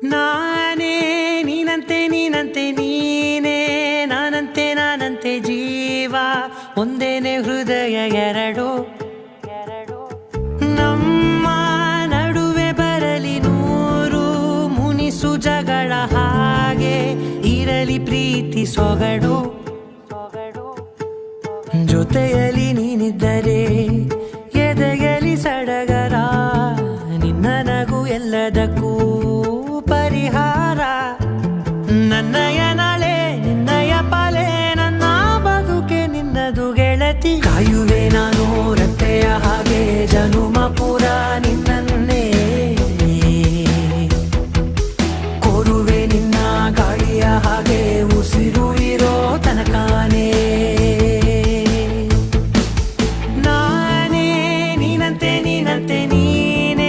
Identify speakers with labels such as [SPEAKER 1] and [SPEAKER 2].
[SPEAKER 1] ನಾನೇ ನೀನಂತೆ ನೀನಂತೆ ನೀನೇ ನಾನಂತೆ ನಾನಂತೆ ಜೀವ ಒಂದೇನೆ ಹೃದಯ ಎರಡು ನಮ್ಮ ನಡುವೆ ಬರಲಿ ನೂರು ಮುನಿಸು ಜಗಳ ಹಾಗೆ ಇರಲಿ ಪ್ರೀತಿ ಸೊಗಡು ಜೊತೆಯಲ್ಲಿ ನೀನಿದ್ದರೆ ಎದೆಯಲಿ ಸಡಗರ ನಿನ್ನ ನಗು ಎಲ್ಲದಕ್ಕೂ